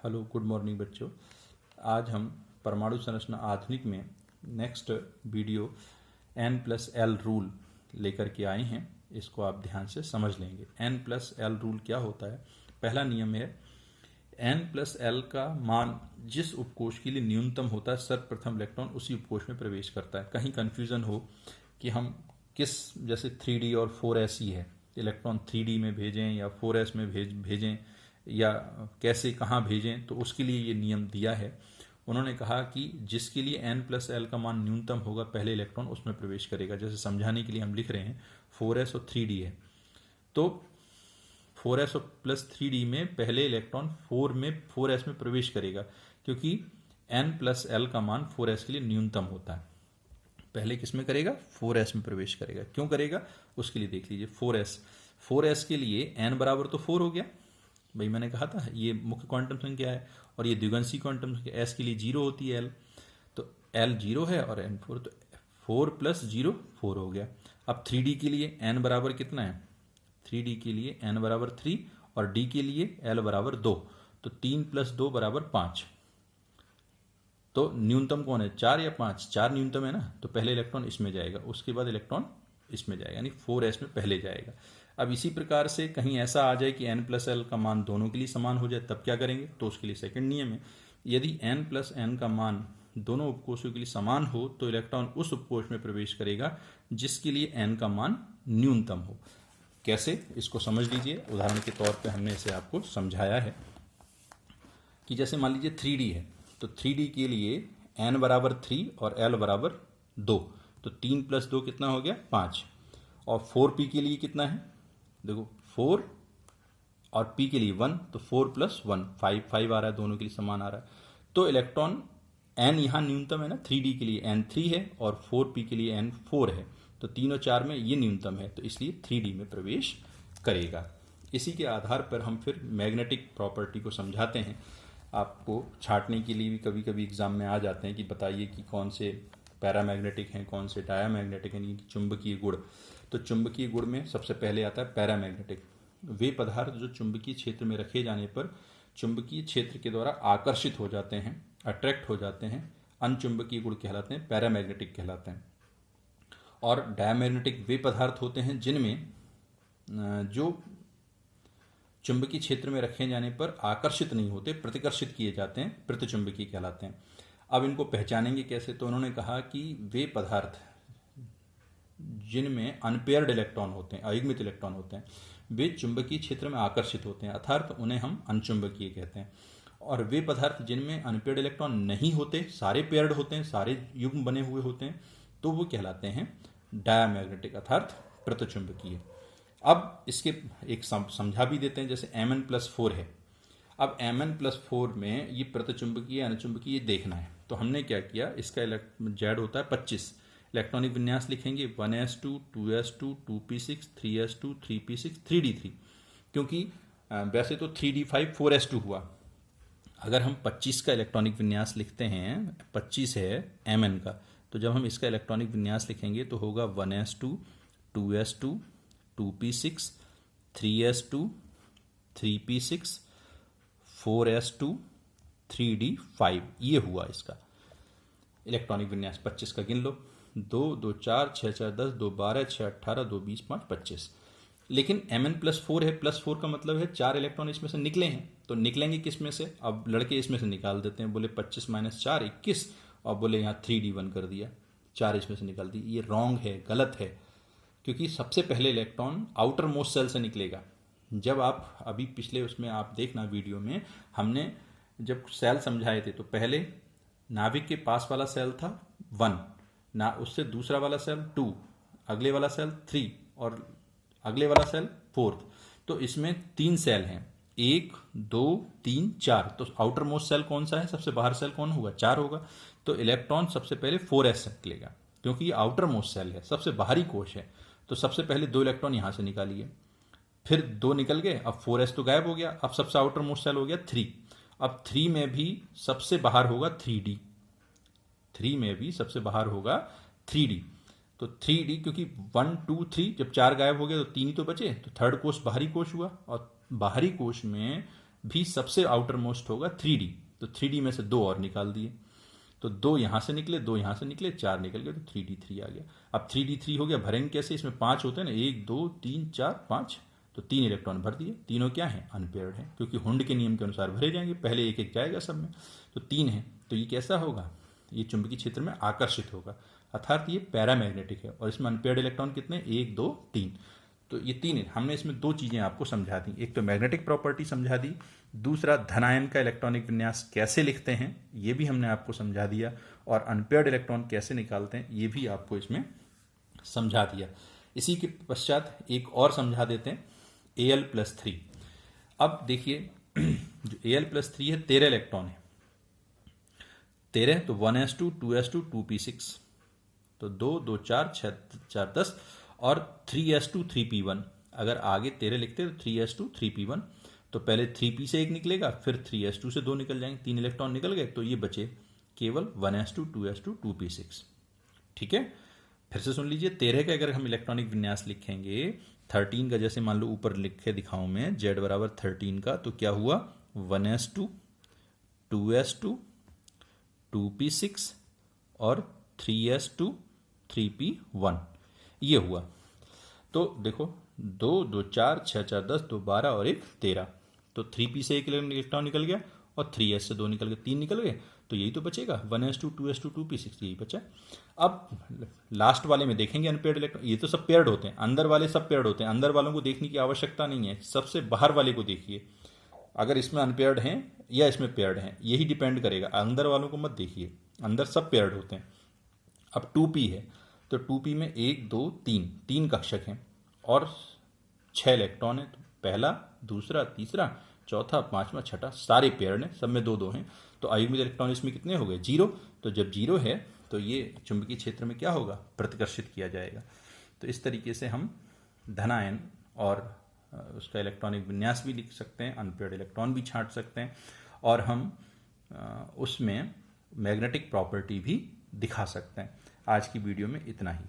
Hello, good morning बच्चों। आज हम परमाणु संरचना आधुनिक में नेक्स्ट वीडियो N+L रूल लेकर के आए हैं। इसको आप ध्यान से समझ लेंगे। N+L रूल क्या होता है? पहला नियम है N+L का मान जिस उपकोष के लिए न्यूनतम होता है सर्वप्रथम इलेक्ट्रॉन उसी उपकोष में प्रवेश करता है। कहीं कंफ्यूजन हो कि हम किस, जैसे 3D और 4s ही है, इलेक्ट्रॉन 3D में भेजें या 4s में भेजें या कैसे कहाँ भेजें, तो उसके लिए ये नियम दिया है। उन्होंने कहा कि जिसके लिए N+L का मान न्यूनतम होगा पहले इलेक्ट्रॉन उसमें प्रवेश करेगा। जैसे समझाने के लिए हम लिख रहे हैं 4s और 3D है, तो 4s और प्लस 3D में पहले इलेक्ट्रॉन 4s में प्रवेश करेगा, क्योंकि N+L का मान 4s के लिए न्यूनतम होता है। पहले किस में करेगा? 4s में प्रवेश करेगा। क्यों करेगा उसके लिए देख लीजिए। 4s के लिए n बराबर तो 4 हो गया भाई, मैंने कहा था ये मुख्य क्वांटम संख्या है और ये द्विगंशी क्वांटम संख्या। s के लिए 0 होती है l, तो l 0 है और n 4, तो 4 + 0 4 हो गया। अब 3D के लिए n बराबर कितना है? 3D के लिए n बराबर 3 और d के लिए l बराबर 2, तो 3 + 2 = 5। तो न्यूनतम कौन है, 4 या 5? 4 न्यूनतम है ना, तो पहले इलेक्ट्रॉन इसमें जाएगा, उसके बाद इलेक्ट्रॉन इसमें जाएगा, यानी 4s में पहले जाएगा। अब इसी प्रकार से कहीं ऐसा आ जाए कि N+L का मान दोनों के लिए समान हो जाए, तब क्या करेंगे? तो उसके लिए सेकंड नियम है, यदि N+N का मान दोनों उपकोषों के लिए समान हो तो इलेक्ट्रॉन उस उपकोष में प्रवेश करेगा जिसके लिए n का मान न्यूनतम हो। कैसे, इसको समझ लीजिए। उदाहरण के तौर पर हमने इसे आपको समझाया है कि जैसे मान लीजिए 3D है, तो 3D के लिए n बराबर 3 और l बराबर 2, तो 3 + 2 कितना हो गया? 5। और 4p के लिए कितना है? देखो 4 और p के लिए 1, तो 4 + 1 5 आ रहा है, दोनों के लिए समान आ रहा है। तो इलेक्ट्रॉन n यहाँ न्यूनतम है ना, 3D के लिए n 3 है और 4p के लिए n 4 है, तो 3 और 4 में ये न्यूनतम है, तो इसलिए 3D में प्रवेश करेगा। इसी के आधार पर हम फिर मैग्नेटिक प्रॉपर्टी को समझाते हैं। आपको छांटने के लिए भी कभी कभी एग्जाम में आ जाते हैं कि बताइए कि कौन से पैरामैग्नेटिक हैं, कौन से डायामैग्नेटिक हैं, चुंबकीय गुण। तो चुंबकीय गुण में सबसे पहले आता है पैरामैग्नेटिक। वे पदार्थ जो चुंबकीय क्षेत्र में रखे जाने पर चुंबकीय क्षेत्र के द्वारा आकर्षित हो जाते हैं, अट्रैक्ट हो जाते हैं, अनचुंबकीय गुण कहलाते हैं, पैरामैग्नेटिक कहलाते हैं। और डायामैग्नेटिक वे पदार्थ होते हैं जिनमें जो चुंबकीय क्षेत्र में रखे जाने पर आकर्षित नहीं होते, प्रतिकर्षित किए जाते हैं, प्रतिचुंबकीय कहलाते हैं। अब इनको पहचानेंगे कैसे? तो उन्होंने कहा कि वे पदार्थ जिनमें अनपेयर्ड इलेक्ट्रॉन होते हैं, अयुग्मित इलेक्ट्रॉन होते हैं, वे चुंबकीय क्षेत्र में आकर्षित होते हैं, अर्थात उन्हें हम अनचुंबकीय कहते हैं। और वे पदार्थ जिनमें अनपेयर्ड इलेक्ट्रॉन नहीं होते, सारे पेयर्ड होते हैं, सारे युग्म बने हुए होते हैं, तो वो कहलाते हैं डायामैग्नेटिक, अर्थात प्रतिचुंबकीय। अब इसके एक समझा भी देते हैं, जैसे Mn+4 है। अब Mn+4 में ये प्रतिचुंबकीय अनचुंबकीय देखना है, तो हमने क्या किया, इसका Z होता है 25, इलेक्ट्रॉनिक विन्यास लिखेंगे 1s2 2s2 2p6 3s2 3p6 3d3, क्योंकि वैसे तो 3d5 4s2 हुआ। अगर हम 25 का इलेक्ट्रॉनिक विन्यास लिखते हैं, 25 है Mn का, तो जब हम इसका इलेक्ट्रॉनिक विन्यास लिखेंगे तो होगा 1s2 2s2 2p6 3s2 3p6 4s2 3d5, ये हुआ इसका इलेक्ट्रॉनिक विन्यास। 25 का गिन लो, 2 2 4 6 4 10 2 12 6 18 2 20 5 25। लेकिन Mn+4 है, +4 का मतलब है 4 इलेक्ट्रॉन इसमें से निकले हैं, तो निकलेंगे किस में से? अब लड़के इसमें से निकाल देते हैं, बोले 25 - 4 21, और बोले यहाँ 3d1 कर दिया, 4 इसमें से निकाल दी। ये रॉन्ग है, गलत है, क्योंकि सबसे पहले इलेक्ट्रॉन आउटर मोस्ट सेल से निकलेगा। जब आप अभी पिछले उसमें आप देखना वीडियो में, हमने जब सेल समझाए थे, तो पहले नाभिक के पास वाला सेल था 1 ना, उससे दूसरा वाला सेल 2, अगले वाला सेल 3 और अगले वाला सेल 4। तो इसमें 3 सेल हैं, 1 2 3 4। तो आउटर मोस्ट सेल कौन सा है? सबसे बाहर सेल कौन होगा? 4 होगा। तो इलेक्ट्रॉन सबसे पहले 4s से निकलेगा, क्योंकि ये आउटर मोस्ट सेल है, सबसे बाहरी कोश है। तो सबसे पहले 2 इलेक्ट्रॉन यहां से निकालिए, फिर 2 निकल गए, अब 4s तो गायब हो गया, अब सबसे आउटर मोस्ट सेल हो गया 3। अब 3 में भी सबसे बाहर होगा 3d, 3 में भी सबसे बाहर होगा 3d। तो 3d, क्योंकि 1 2 3, जब 4 गायब हो गया तो 3 ही तो बचे, तो थर्ड कोश बाहरी कोश हुआ। और बाहरी कोश में भी सबसे आउटर मोस्ट होगा 3D। तो 3D में से 2 और निकाल दिए, तो 2 यहां से निकले, 2 यहां से निकले, 4 निकल गए, तो 3D3 आ गया। अब 3D3 हो गया, भरेंगे कैसे? इसमें 5 होते हैं ना, 1 2 3 4 5, तो 3 इलेक्ट्रॉन भर दिए। तीनों क्या है? अनपेयर्ड है, क्योंकि हुंड के नियम के अनुसार भरे जाएंगे, पहले एक एक जाएगा सब में। तो 3 है, तो ये कैसा होगा? ये चुंबकीय क्षेत्र में आकर्षित होगा, अर्थात ये पैरामैग्नेटिक है। और इसमें अनपेयर्ड इलेक्ट्रॉन कितने? 1 2 3। तो ये 3 है। हमने इसमें 2 चीजें आपको समझा दी, एक तो मैग्नेटिक प्रॉपर्टी समझा दी, दूसरा धनायन का इलेक्ट्रॉनिक विन्यास कैसे लिखते हैं ये भी हमने आपको समझा दिया, और अनपेयर्ड इलेक्ट्रॉन कैसे निकालते हैं ये भी आपको इसमें समझा दिया। इसी के पश्चात एक और समझा देते हैं, Al+3। अब देखिए जो Al+3 है 13 इलेक्ट्रॉन है, 13, तो 1s2 2s2 2p6, तो 2 2 4 6 4 10, और 3s2 3p1। अगर आगे 13 लिखते तो 3s2 3p1, तो पहले 3p से 1 निकलेगा, फिर 3s2 से 2 निकल जाएंगे, 3 इलेक्ट्रॉन निकल गए, तो ये बचे केवल 1s2 2s2 2p6। ठीक है, फिर से सुन लीजिए, 13 का अगर हम इलेक्ट्रॉनिक विन्यास लिखेंगे 13 का, जैसे मान लो ऊपर लिखे दिखाऊं मैं, Z बराबर 13 का, तो क्या हुआ? 1s2 2s2 2p6 और 3s2 3p1, ये हुआ। तो देखो 2 2 4 6 4 10, 2 12 और 1 13, तो 3p से 1 इलेक्ट्रॉन निकल गया और 3s से 2 निकल गए, 3 निकल गए, तो यही तो बचेगा 1s2 2s2 2p6, यही बचा। अब लास्ट वाले में देखेंगे अनपेयर्ड इलेक्ट्रॉन, ये तो सब पेयर्ड होते हैं, अंदर वाले सब पेयर्ड होते हैं, अंदर वालों को देखने की आवश्यकता नहीं है, सबसे बाहर वाले को देखिए, अगर इसमें अनपेयर्ड हैं या इसमें पेयर्ड हैं यही डिपेंड करेगा, अंदर वालों को मत देखिए, अंदर सब पेयर्ड होते हैं। अब 2p है, तो 2p में 1 2 3 3 कक्षक हैं और 6 इलेक्ट्रॉन है, तो पहला दूसरा तीसरा चौथा पांचवा छठा सारे पेयर्ड हैं, सब में 2 2 हैं, तो अयुग्मित इलेक्ट्रॉन इसमें कितने हो गए? 0। तो जब 0 है तो ये चुंबकीय क्षेत्र में क्या होगा? प्रतिकर्षित किया जाएगा। तो इस तरीके से हम धनायन और उसका इलेक्ट्रॉनिक विन्यास भी लिख सकते हैं, अनपेयर्ड इलेक्ट्रॉन भी छांट सकते हैं, और हम उसमें मैग्नेटिक प्रॉपर्टी भी दिखा सकते हैं। आज की वीडियो में इतना ही।